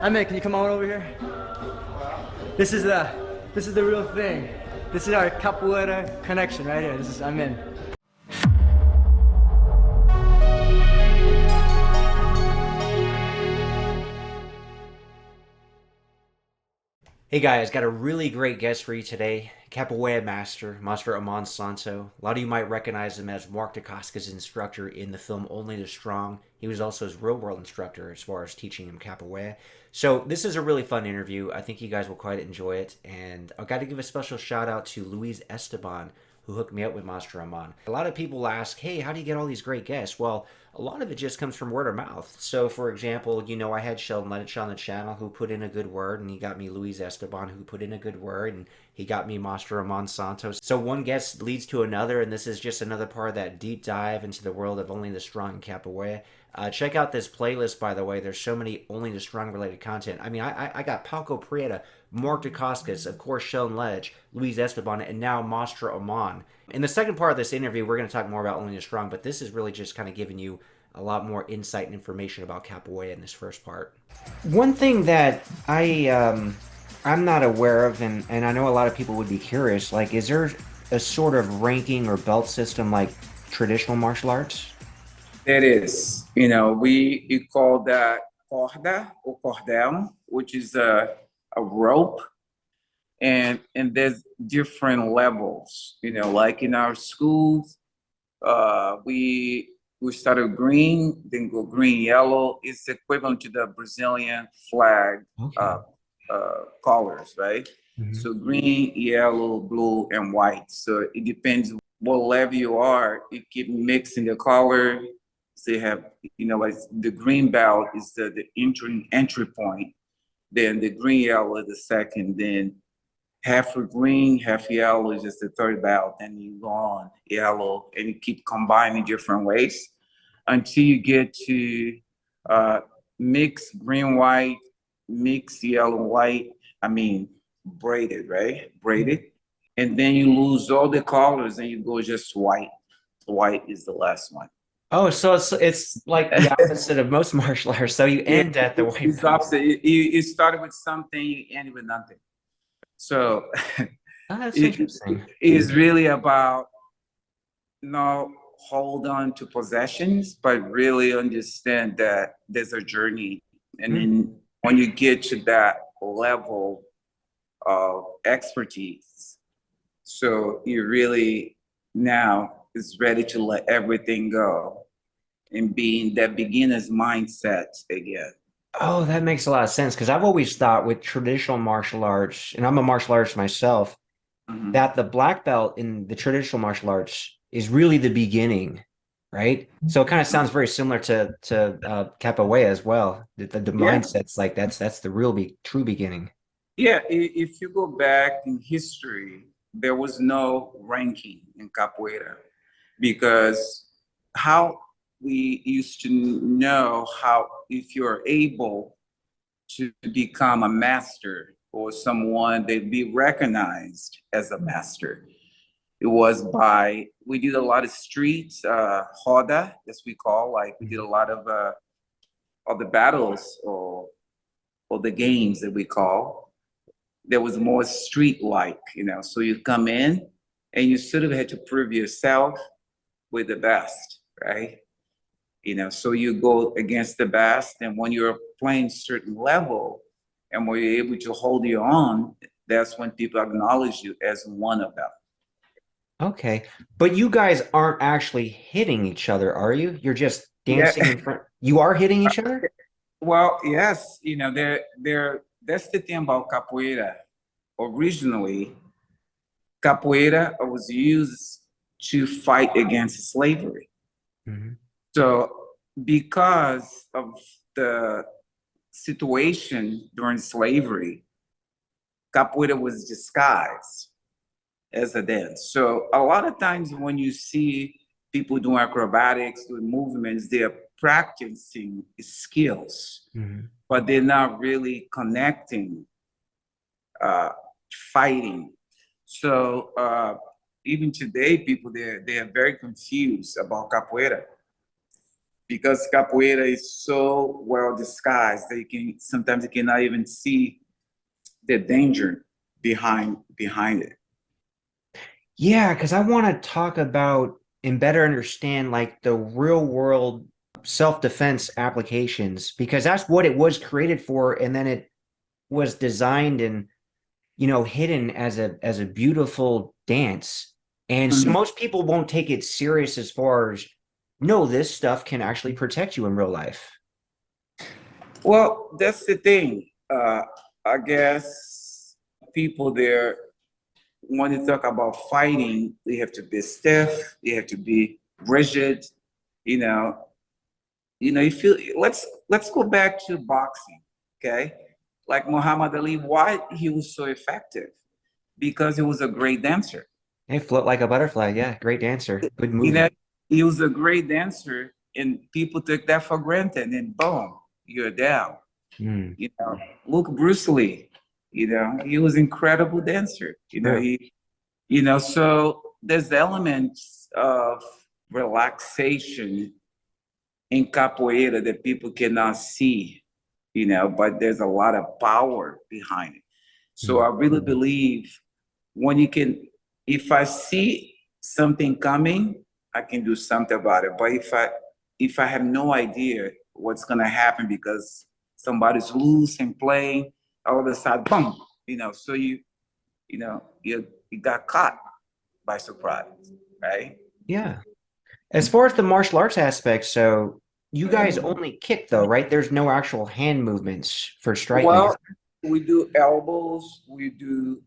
Amen, can you come on over here? This is the real thing. This is our Capoeira connection right here. This is Amen. Hey guys, got a really great guest for you today. Capoeira master, Mestre Amen Santo. A lot of you might recognize him as Mark Dacascos' instructor in the film Only the Strong. He was also his real world instructor as far as teaching him capoeira. So this is a really fun interview. I think you guys will quite enjoy it. And I've got to give a special shout out to Luis Esteban, who hooked me up with Mestre Amen. A lot of people ask, hey, how do you get all these great guests? Well, a lot of it just comes from word of mouth. So, for example, I had Sheldon Lettich on the channel who put in a good word, and he got me Luis Esteban who put in a good word, and he got me Mestre Amen Santos. So one guest leads to another, and this is just another part of that deep dive into the world of Only the Strong and Capoeira. Check out this playlist, by the way. There's so many Only the Strong related content. I mean, I got Pauco Prieta, Mark Dacascos, of course, Sheldon Lettich, Luis Esteban, and now Mestre Amen. In the second part of this interview, we're going to talk more about Only the Strong, but this is really just kind of giving you a lot more insight and information about capoeira in this first part. One thing that I'm not aware of, and I know a lot of people would be curious, like, is there a sort of ranking or belt system like traditional martial arts? It is. We call that corda or cordel, which is a rope, and there's different levels. Like in our schools, we started green, then go green, yellow. It's equivalent to the Brazilian flag Okay. colors, right? Mhm. So green, yellow, blue, and white. So it depends what level you are. You keep mixing the color. So you have, like the green belt is the entry point. Then the green yellow is the second. Then half green, half yellow is just the third belt. Then you go on yellow, and you keep combining different ways until you get to uh, mix green white, mix yellow white. I mean braided, right? Braided, and then you lose all the colors and you go just white. White is the last one. Oh, so it's like the opposite of most martial arts. So you Yeah, end at the white it's belt. opposite. It started with something, you ended with nothing. So Oh, that's it interesting. is really about not hold on to possessions, but really understand that there's a journey. And Hmm. then when you get to that level of expertise, so you really now is ready to let everything go and be in that beginner's mindset again. Oh, that makes a lot of sense because I've always thought with traditional martial arts, and I'm a martial artist myself, Mhm. that the black belt in the traditional martial arts is really the beginning, right? So it kind of sounds very similar to capoeira as well. The Yeah, mindset's like that's the real true beginning. yeah. If you go back in history, there was no ranking in capoeira because how we used to know how if you're able to become a master or someone that be recognized as a master. It was by we did a lot of street roda, as we call, like we did a lot of the battles or the games that we call. There was more street like, So you come in and you sort of had to prove yourself with the best, right? So you go against the best, and when you're playing certain level and when you're able to hold your own, that's when people acknowledge you as one of them. Okay. But you guys aren't actually hitting each other, are you? You're just Yeah. dancing in front. You are hitting each other? Well, yes, that's the thing about capoeira. Originally, capoeira was used to fight against slavery. Mhm. So because of the situation during slavery, capoeira was disguised as a dance. So a lot of times when you see people doing acrobatics, doing movements, they're practicing skills, Mhm. but they're not really connecting, uh, fighting. So even today, people they are very confused about capoeira because capoeira is so well disguised that you can sometimes you cannot even see the danger behind it. Yeah, because I want to talk about and better understand like the real world self-defense applications because that's what it was created for, and then it was designed and hidden as a beautiful dance. And so Mhm. most people won't take it serious as far as no, this stuff can actually protect you in real life. Well, that's the thing. I guess people there, when you talk about fighting, they have to be stiff, they have to be rigid, you know. If you let's go back to boxing, okay? Like Muhammad Ali, why he was so effective? Because he was a great dancer. Hey, float like a butterfly. Yeah, great dancer. Good You know, movement. he was a great dancer, and people took that for granted, and boom, you're down. Mm, You know, look Bruce Lee. He was incredible dancer. true. So there's elements of relaxation in capoeira that people cannot see, but there's a lot of power behind it. So Mm, I really believe when you can, if I see something coming, I can do something about it. But if I have no idea what's gonna happen because somebody's loose and playing, all of a sudden, boom, so you got caught by surprise, right? yeah. As far as the martial arts aspect, so you guys only kick though, right? There's no actual hand movements for striking. Well, we do elbows, we do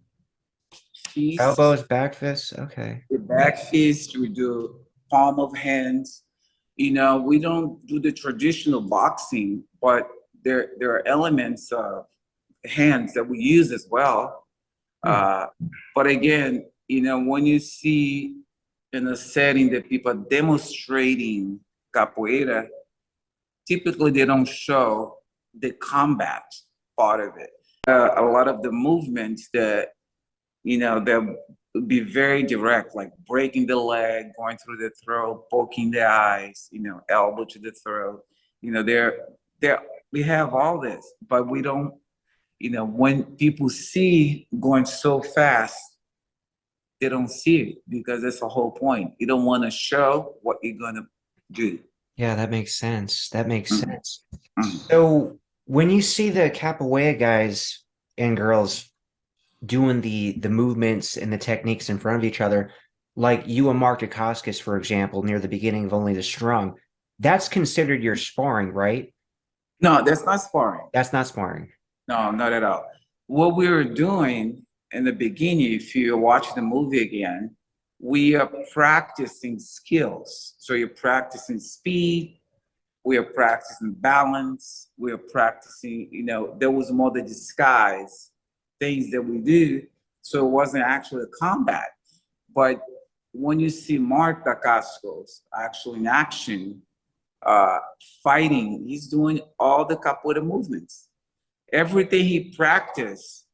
fists, Elbows, back fists. Okay. the back fist, we do palm of hands. We don't do the traditional boxing, but there are elements of hands that we use as well. Hmm. Uh, but again, when you see in a setting that people are demonstrating capoeira, typically they don't show the combat part of it. A lot of the movements that would be very direct, like breaking the leg, going through the throat, poking the eyes, elbow to the throat. They're we have all this, but we don't. When people see going so fast, they don't see it because that's the whole point. You don't want to show what you're gonna do. Yeah, that makes sense. That makes Mhm, sense. mhm. So when you see the capoeira guys and girls doing the movements and the techniques in front of each other, like you and Mark Dacascos, for example, near the beginning of Only the Strong, that's considered your sparring, right? No, that's not sparring. That's not sparring. No, not at all. What we were doing in the beginning, if you watch the movie again, we are practicing skills. So you're practicing speed, we are practicing balance, we are practicing, there was more the disguise things that we do. So it wasn't actually a combat. But when you see Mark Dacascos actually in action, uh, fighting, he's doing all the capoeira movements. Everything he practiced,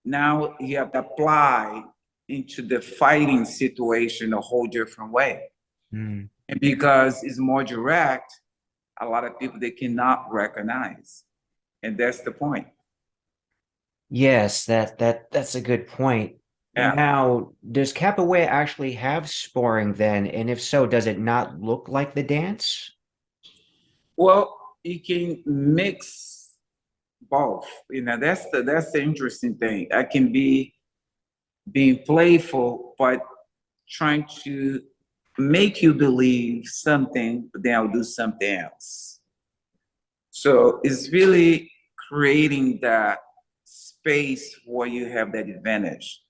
now he have to apply into the fighting situation a whole different way. Hmm. And because it's more direct, a lot of people they cannot recognize. And that's the point. Yes, that's a good point. Yeah. Now, does capoeira actually have sparring then? And if so, does it not look like the dance? Well, you can mix both. That's the interesting thing. I can be being playful, but trying to make you believe something, but then I'll do something else. So it's really creating that space where you have that advantage.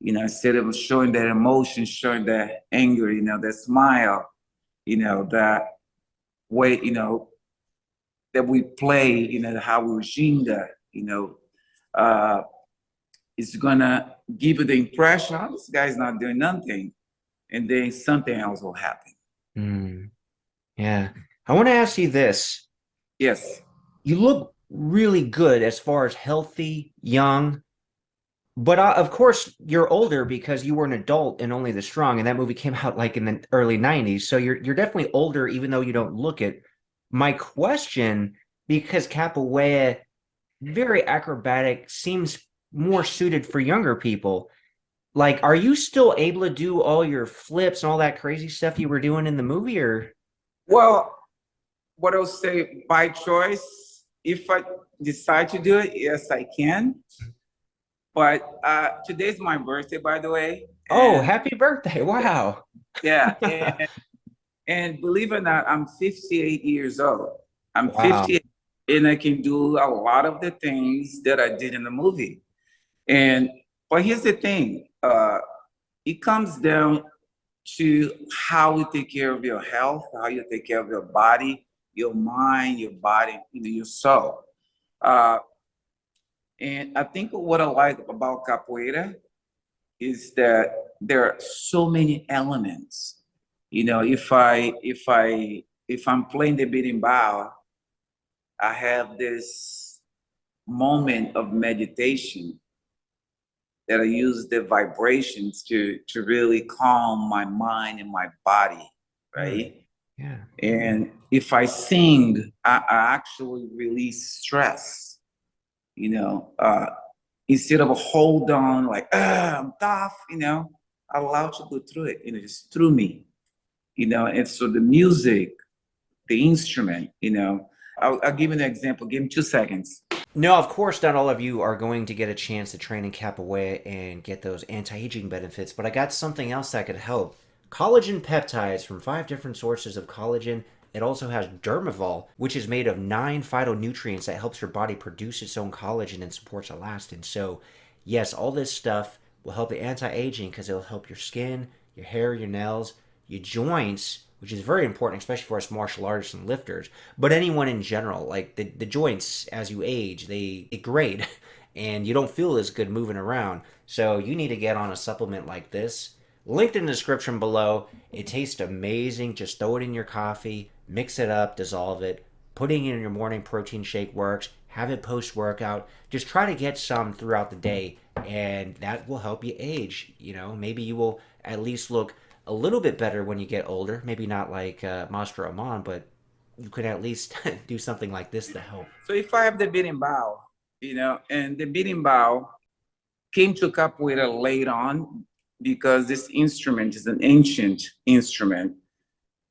Instead of showing that emotion, showing that anger, that smile, that way, that we play, how we ginga, uh, it's gonna give you the impression, oh, this guy's not doing nothing, and then something else will happen. Hmm. Yeah. I want to ask you this. Yes. You look really good as far as healthy, young. But of course, you're older because you were an adult in Only the Strong, and that movie came out like in the early 90s. So you're definitely older, even though you don't look it. My question, because capoeira, very acrobatic, seems more suited for younger people. Like, are you still able to do all your flips and all that crazy stuff you were doing in the movie, or? Well, what I'll say by choice, if I decide to do it, yes, I can. But today's my birthday, by the way. Oh, And happy birthday. Wow. yeah, and believe it or not, I'm 58 years old. I'm Wow. 58 and I can do a lot of the things that I did in the movie. And but here's the thing, it comes down to how you take care of your health, how you take care of your body, your mind, your body, your soul. Uh, and I think what I like about capoeira is that there are so many elements. If I'm playing the berimbau, I have this moment of meditation that I use the vibrations to really calm my mind and my body, Hmm. right? Yeah. And if I sing, I actually release stress, you know, instead of a hold on, like, I'm tough, I allow to go through it, just through me, and so the music, the instrument, I'll give you an example. Give me 2 seconds. No, of course, not all of you are going to get a chance to train in capoeira and get those anti-aging benefits, but I got something else that could help. Collagen peptides from 5 different sources of collagen. It also has Dermaval, which is made of 9 phytonutrients that helps your body produce its own collagen and supports elastin. So, yes, all this stuff will help the anti-aging because it'll help your skin, your hair, your nails, your joints, which is very important, especially for us martial artists and lifters. But anyone in general, like the joints as you age, they degrade and you don't feel as good moving around. So you need to get on a supplement like this. Linked in the description below. It tastes amazing. Just throw it in your coffee, mix it up, dissolve it. Putting it in your morning protein shake works. Have it post workout. Just try to get some throughout the day, and that will help you age. Maybe you will at least look a little bit better when you get older. Maybe not like Mestre Amen, but you could at least do something like this to help. So if I have the berimbau, and the berimbau came to capoeira late on because this instrument is an ancient instrument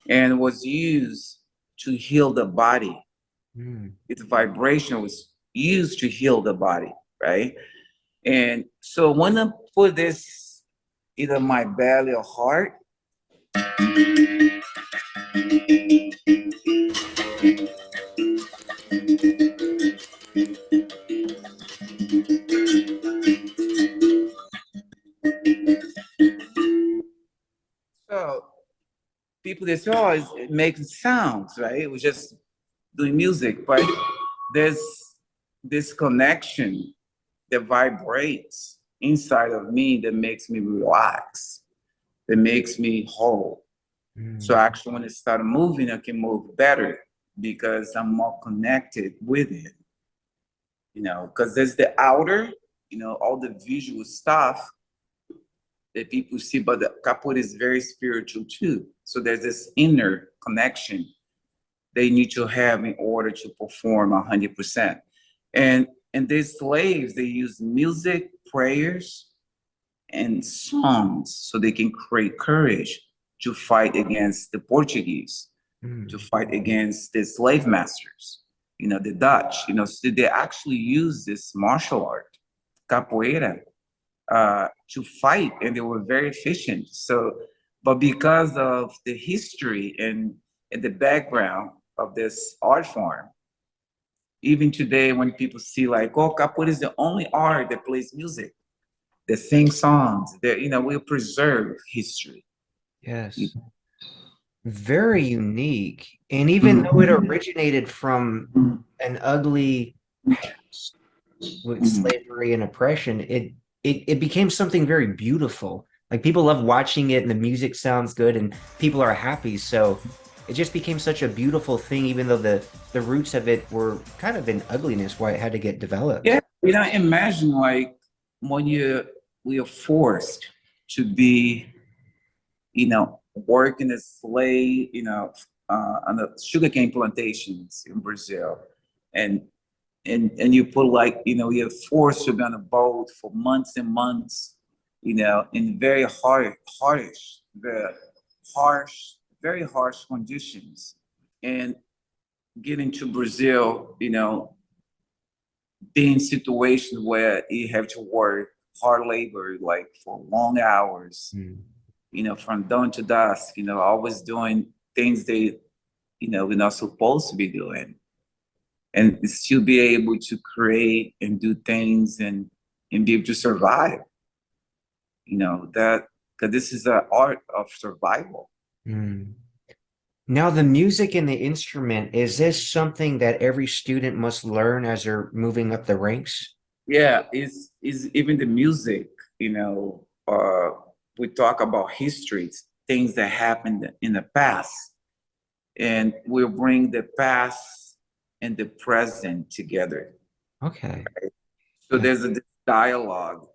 and was used to heal the body. Mm. Its vibration was used to heal the body, right? And so when I put this either my belly or heart, so people they say, oh, it makes sounds, right? It was just doing music, but there's this connection that vibrates inside of me that makes me relax, that makes me whole. So Mm. actually, when it started moving, I can move better because I'm more connected with it. Because there's the outer, all the visual stuff that people see, but the capoeira is very spiritual too. So there's this inner connection they need to have in order to perform 100%. And these slaves, they use music, prayers, and songs so they can create courage to fight against the Portuguese, to Mm. fight against the slave masters, the Dutch. So they actually use this martial art, capoeira, to fight, and they were very efficient. So, but because of the history and the background of this art form, even today, when people see like, oh, capoeira is the only art that plays music, that sings songs, that we preserve history. Yes. Very unique. And even though it Mhm. originated from an ugly past with Mhm. slavery and oppression, it became something very beautiful. Like people love watching it and the music sounds good and people are happy. So it just became such a beautiful thing, even though the roots of it were kind of in ugliness, why it had to get developed. Yeah, imagine like when we are forced to be, working as slave, on the sugarcane plantations in Brazil, and you put like, you're forced to be on a boat for months and months, in very very harsh conditions, and getting to Brazil, being in situations where you have to work hard labor, like for long hours, from dawn to dusk, always doing things they, we're not supposed to be doing, and still be able to create and do things and be able to survive, that, because this is an art of survival. Mm. Now, the music and the instrument, is this something that every student must learn as they're moving up the ranks? Yeah, is even the music, we talk about histories, things that happened in the past, and we'll bring the past and the present together. Okay. So Yeah. there's a dialogue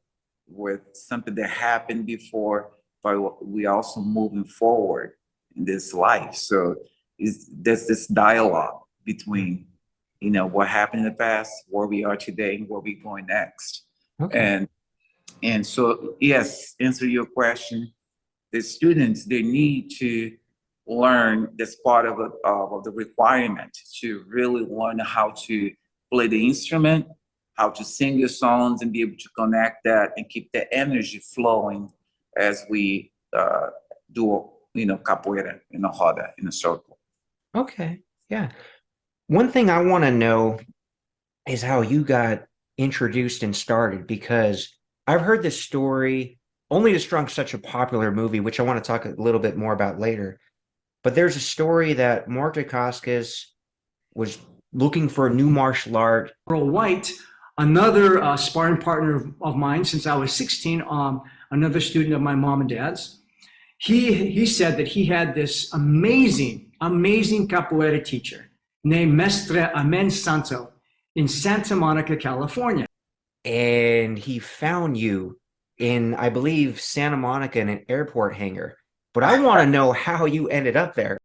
with something that happened before, but we also moving forward in this life. So there's this dialogue between, what happened in the past, where we are today, and where we're going next. Okay. And so, yes, answer your question, the students, they need to learn this part of the requirement to really learn how to play the instrument, how to sing your songs, and be able to connect that and keep the energy flowing as we do, capoeira in a roda, in a circle. Okay. Yeah. One thing I want to know is how you got introduced and started, because I've heard this story. Only the Strong's such a popular movie, which I want to talk a little bit more about later. But there's a story that Mark Dacascos was looking for a new martial art. Earl White, another sparring partner of mine since I was 16, another student of my mom and dad's. He said that he had this amazing capoeira teacher named Mestre Amen Santo in Santa Monica, California. And he found you in, I believe, Santa Monica in an airport hangar. But I want to know how you ended up there.